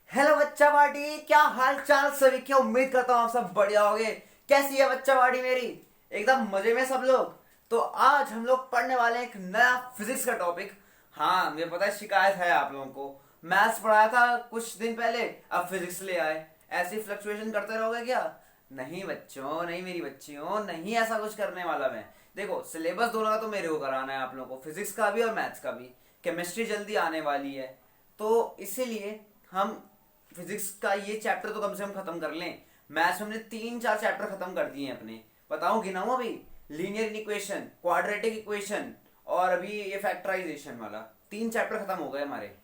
Hello बच्चा party, क्या हाल चाल सभी के। उम्मीद करता हूँ आप सब बढ़िया होगे। कैसी है बच्चा पार्टी मेरी? एकदम मजे में सब लोग। तो आज हम लोग पढ़ने वाले हैं एक नया फिजिक्स का टॉपिक। हाँ, मुझे पता है शिकायत है आप लोगों को। मैथ्स पढ़ाया था कुछ दिन पहले, अब फिजिक्स ले आए। ऐसी फ्लक्चुएशन करते रहोगे क्या? नहीं बच्चों, नहीं मेरी बच्चियों, नहीं ऐसा कुछ करने वाला मैं। देखो, सिलेबस दोनों का तो मेरे को कराना है आप लोगों को, फिजिक्स का भी और मैथ्स का भी। केमिस्ट्री जल्दी आने वाली है, तो इसीलिए हम फिजिक्स का ये चैप्टर तो कम से कम खत्म कर लें। मैथ्स में हमने 3-4 चैप्टर खत्म कर दिए हैं अपने। बताऊं, गिनाऊं अभी? लीनियर इक्वेशन, क्वाड्रेटिक इक्वेशन, और अभी ये फैक्टराइजेशन वाला 3 चैप्टर खत्म हो गए हमारे।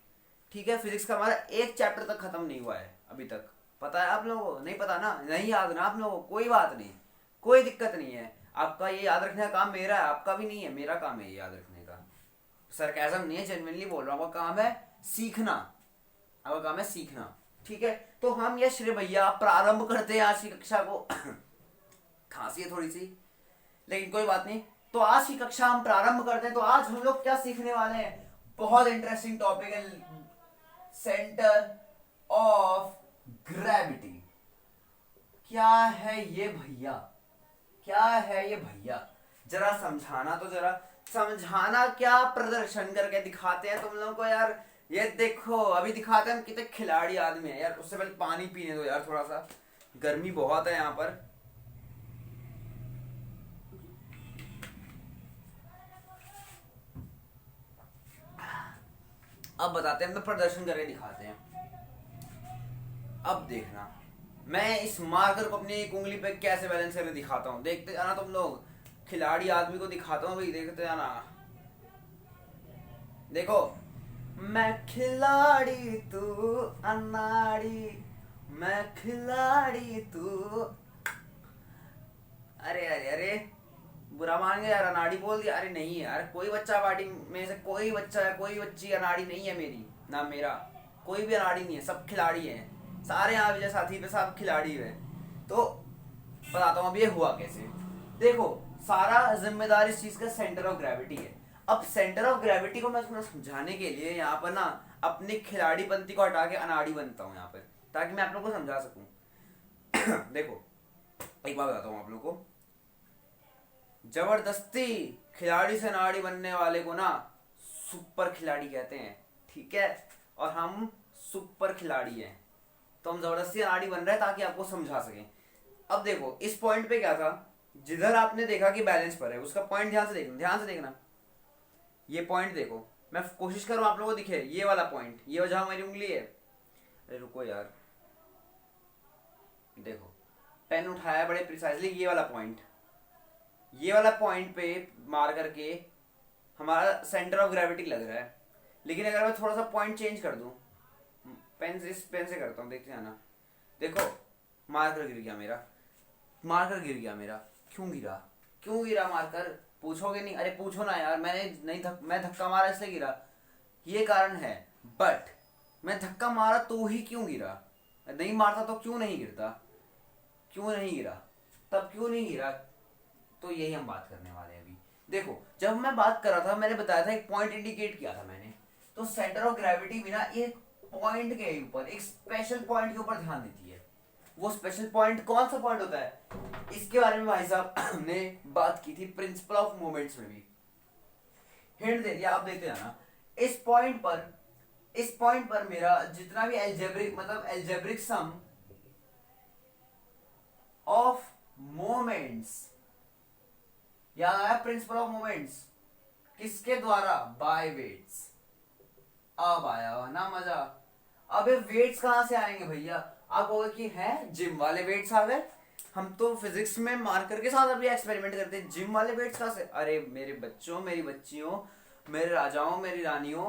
ठीक है, फिजिक्स का हमारा एक चैप्टर तक खत्म नहीं हुआ है अभी तक। पता है आप लोगों को? नहीं पता ना, नहीं याद ना आप लोगों को, कोई बात नहीं, कोई दिक्कत नहीं है। आपका ये याद रखने का काम मेरा है, आपका भी नहीं है, मेरा काम है ये याद रखने का। सरकैज़म नहीं है, जेन्युइनली बोल रहा हूँ। आपका काम है सीखना, आपका काम है सीखना। ठीक है, तो हम यश रे भैया प्रारंभ करते हैं आज की कक्षा को। खांसी है थोड़ी सी, लेकिन कोई बात नहीं। तो आज की कक्षा हम प्रारंभ करते हैं। तो आज हम लोग क्या सीखने वाले हैं? बहुत इंटरेस्टिंग टॉपिक है, सेंटर ऑफ ग्रेविटी। क्या है ये भैया? क्या है ये भैया? जरा समझाना तो, जरा समझाना। क्या प्रदर्शन करके दिखाते हैं तुम लोगों को यार? ये देखो, अभी दिखाते हैं हम कितने खिलाड़ी आदमी है यार। उससे पहले पानी पीने दो यार थोड़ा सा, गर्मी बहुत है यहाँ पर। अब बताते हैं, हम तो प्रदर्शन करके दिखाते हैं। अब देखना, मैं इस मार्कर को अपनी एक उंगली पे कैसे बैलेंस करके दिखाता हूँ, देखते जाना तुम लोग। खिलाड़ी आदमी को दिखाता हूँ भाई, देखते जाना। देखो, मैं खिलाड़ी तू अनाड़ी, मैं खिलाड़ी तू। अरे अरे अरे, बुरा मान गया यार, अनाड़ी बोल दिया। अरे नहीं यार, कोई बच्चा पार्टी में से कोई बच्चा है, कोई बच्ची अनाड़ी नहीं है मेरी ना मेरा। कोई भी अनाड़ी नहीं है, सब खिलाड़ी हैं। सारे यहाँ विजय साथी पे सब खिलाड़ी हैं। तो बताता हूँ अब ये हुआ कैसे। देखो, सारा जिम्मेदार इस चीज का सेंटर ऑफ ग्रेविटी है। अब सेंटर ऑफ ग्रेविटी को मैं थोड़ा समझाने के लिए यहाँ पर ना अपनी खिलाड़ी पंथी को हटा के अनाड़ी बनता हूँ यहाँ पर, ताकि मैं आप लोगों को समझा सकूं। देखो, एक बात बताता हूँ आप लोगों को। जबरदस्ती खिलाड़ी से अनाड़ी बनने वाले को ना सुपर खिलाड़ी कहते हैं। ठीक है, और हम सुपर खिलाड़ी हैं, तो हम जबरदस्ती अनाड़ी बन रहे हैं ताकि आपको समझा सकें। अब देखो, इस पॉइंट पे क्या था? जिधर आपने देखा कि बैलेंस पर है, उसका पॉइंट ध्यान से देखना, ध्यान से देखना। ये पॉइंट देखो, मैं कोशिश करूं आप लोगों को दिखे ये वाला पॉइंट, ये जहां मेरी उंगली है। अरे रुको यार, देखो, पेन उठाया बड़े प्रिसाइजली, ये वाला पॉइंट, ये वाला पॉइंट पे मार करके हमारा सेंटर ऑफ ग्रेविटी लग रहा है। लेकिन अगर मैं थोड़ा सा पॉइंट चेंज कर दूं, पेन से, इस पेन से करता हूं, देखते आना। देखो, मार्कर गिर गया मेरा, मार्कर गिर गया मेरा। क्यों गिरा? क्यों गिरा मार्कर? पूछोगे नहीं? अरे पूछो ना यार, मैंने नहीं मैं धक्का मारा इसलिए गिरा, ये कारण है। बट मैं धक्का मारा तो ही क्यों गिरा? नहीं मारता तो क्यों नहीं गिरता? क्यों नहीं गिरा? तब क्यों नहीं गिरा? तो यही हम बात करने वाले हैं अभी। देखो, जब मैं बात कर रहा था, मैंने बताया था एक पॉइंट इंडिकेट किया था मैंने। तो सेंटर ऑफ ग्रेविटी भी ना एक पॉइंट के ऊपर, एक स्पेशल पॉइंट के ऊपर ध्यान देती है। वो स्पेशल पॉइंट कौन सा पॉइंट होता है, इसके बारे में भाई साहब हमने बात की थी प्रिंसिपल ऑफ मोमेंट्स में भी। हिंट दे दिया, आप देखते जाना। इस पॉइंट पर, इस पॉइंट पर मेरा जितना भी एल्जेब्रिक, मतलब एल्जेब्रिक सम ऑफ मोमेंट्स, याद आया? प्रिंसिपल ऑफ मोमेंट्स किसके द्वारा? By weights. अब आया ना मजा। अब ये वेट्स कहां से आएंगे भैया? आप कहोगे कि है जिम वाले वेट्स आ गए। हम तो फिजिक्स में मार्कर के साथ अभी एक्सपेरिमेंट करते हैं, जिम वाले वेट्स कहां से? अरे मेरे बच्चों, मेरी बच्चियों, मेरे राजाओं, मेरी रानियों,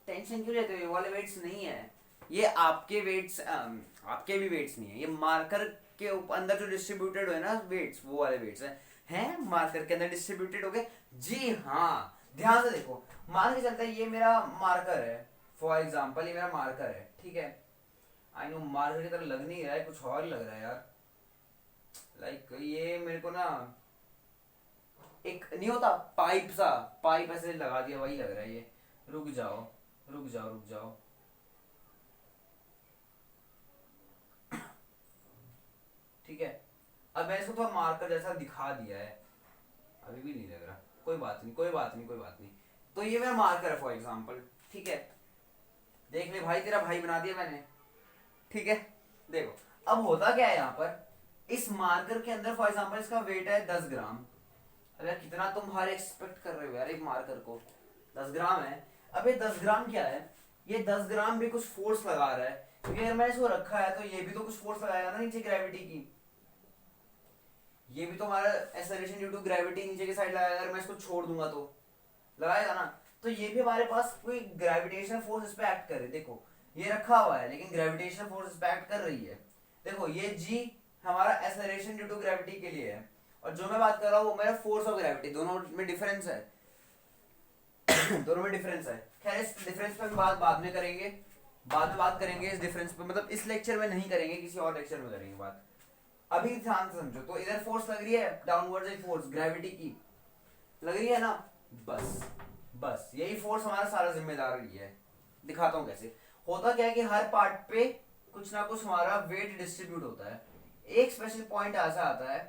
टेंशन क्यों लेते हो? ये वाले वेट्स नहीं है, ये आपके वेट्स, आपके भी वेट्स नहीं है। ये मार्कर के अंदर जो डिस्ट्रीब्यूटेड है ना वेट्स, वो वाले वेट्स हैं मार्कर के अंदर डिस्ट्रीब्यूटेड हो गए। जी हाँ, ध्यान से देखो। मान के चलते हैं ये मेरा मार्कर है, फॉर एग्जाम्पल ये मेरा मार्कर है, ठीक है। आई नो मार्कर की तरह लग नहीं रहा है, कुछ और लग रहा है यार। लाइक ये मेरे को ना एक नहीं होता पाइप सा, पाइप ऐसे लगा दिया, वही लग रहा है ये। रुक जाओ, रुक जाओ, रुक जाओ। अब मैंने इसको थोड़ा मार्कर जैसा दिखा दिया है, अभी भी नहीं लग रहा, कोई बात नहीं कोई बात नहीं कोई बात नहीं। तो ये मेरा मार्कर है फॉर एग्जाम्पल, ठीक है, देख ले भाई तेरा भाई बना दिया मैंने, ठीक है। देखो अब होता क्या है यहाँ पर, इस मार्कर के अंदर फॉर एग्जाम्पल इसका वेट है 10 ग्राम। अगर कितना तुम हर एक्सपेक्ट कर रहे हो यार एक मार्कर को, 10 ग्राम है। अब ये 10 ग्राम क्या है, ये 10 ग्राम भी कुछ फोर्स लगा रहा है, क्योंकि अगर मैंने इसको रखा है तो ये भी तो कुछ फोर्स लगाएगा ना नीचे ग्रेविटी की, ये भी तो हमारा एक्सेलरेशन ड्यू टू ग्रेविटी नीचे की साइड लगाएगा, अगर मैं इसको छोड़ दूंगा तो लगाएगा ना। तो ये भी हमारे पास कोई ग्रेविटेशनल फोर्स इस पे एक्ट करे, देखो ये रखा हुआ है लेकिन ग्रेविटेशनल फोर्स इस पे एक्ट कर रही है। देखो ये जी हमारा एक्सेलरेशन ड्यू टू ग्रेविटी के लिए है, और जो मैं बात कर रहा हूँ वो मेरा फोर्स ऑफ ग्रेविटी, दोनों में डिफरेंस है दोनों में डिफरेंस है। खैर इस डिफरेंस पे हम बाद में करेंगे, बाद में बात करेंगे इस डिफरेंस पे, मतलब इस लेक्चर में नहीं करेंगे, किसी और लेक्चर में करेंगे बात। अभी ध्यान से समझो, तो इधर फोर्स लग रही है डाउनवर्ड फोर्स ग्रेविटी की लग रही है ना, बस बस यही फोर्स हमारा सारा जिम्मेदार ही है। दिखाता हूँ कैसे होता क्या है कि हर पार्ट पे कुछ ना कुछ हमारा वेट डिस्ट्रीब्यूट होता है, एक स्पेशल पॉइंट ऐसा आता है,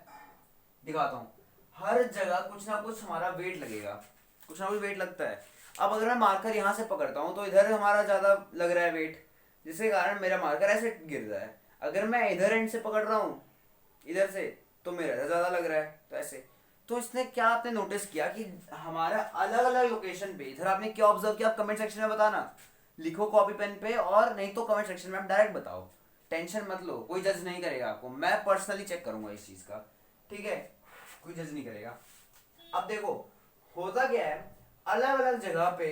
दिखाता हूँ, हर जगह कुछ ना कुछ हमारा वेट लगेगा, कुछ ना कुछ वेट लगता है। अब अगर मैं मार्कर यहाँ से पकड़ता हूँ तो इधर हमारा ज्यादा लग रहा है वेट, जिसके कारण मेरा मार्कर ऐसे गिर रहा है। अगर मैं इधर एंड से पकड़ रहा हूँ इधर से तो मेरा ज्यादा लग रहा है, तो ऐसे। तो इसने क्या आपने नोटिस किया कि हमारा अलग अलग लोकेशन पे, इधर आपने क्या ऑब्जर्व किया, आप कमेंट सेक्शन में बताना, लिखो कॉपी पेन पे, और नहीं तो कमेंट सेक्शन में आप डायरेक्ट बताओ, टेंशन मत लो, कोई जज नहीं करेगा आपको, मैं पर्सनली चेक करूंगा इस चीज का, ठीक है, कोई जज नहीं करेगा। अब देखो होता क्या है, अलग अलग जगह पे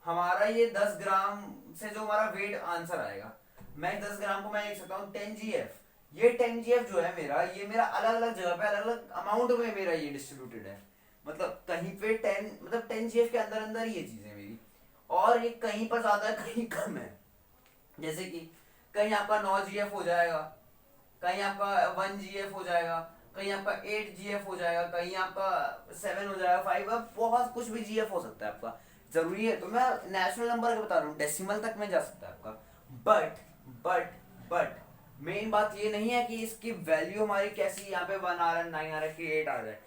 हमारा ये 10 ग्राम से जो हमारा वेट आंसर आएगा, मैं 10 ग्राम को मैं लिख सकता हूँ 10 GF। ये 10 GF जो है मेरा, ये मेरा अलग अलग जगह पे अलग अलग अमाउंट में मेरा ये डिस्ट्रीब्यूटेड है, मतलब कहीं पे 10 मतलब 10 GF के अंदर अंदर ये चीजें मेरी, और ये कहीं पर ज्यादा है कहीं कम है। जैसे कि कहीं आपका 9 GF हो जाएगा, कहीं आपका 1 GF हो जाएगा, कहीं आपका 8 GF हो जाएगा, कहीं आपका 7 हो जाएगा, 5, अब बहुत कुछ भी GF हो सकता है आपका, जरूरी है तो मैं नेचुरल नंबर के बता रहा हूँ, डेसिमल तक में जा सकता है आपका। बट मेन बात ये नहीं है कि इसकी वैल्यू हमारी कैसी यहाँ पे 1 आ रहा है 9 आ रहा है कि 8 आ रहा है,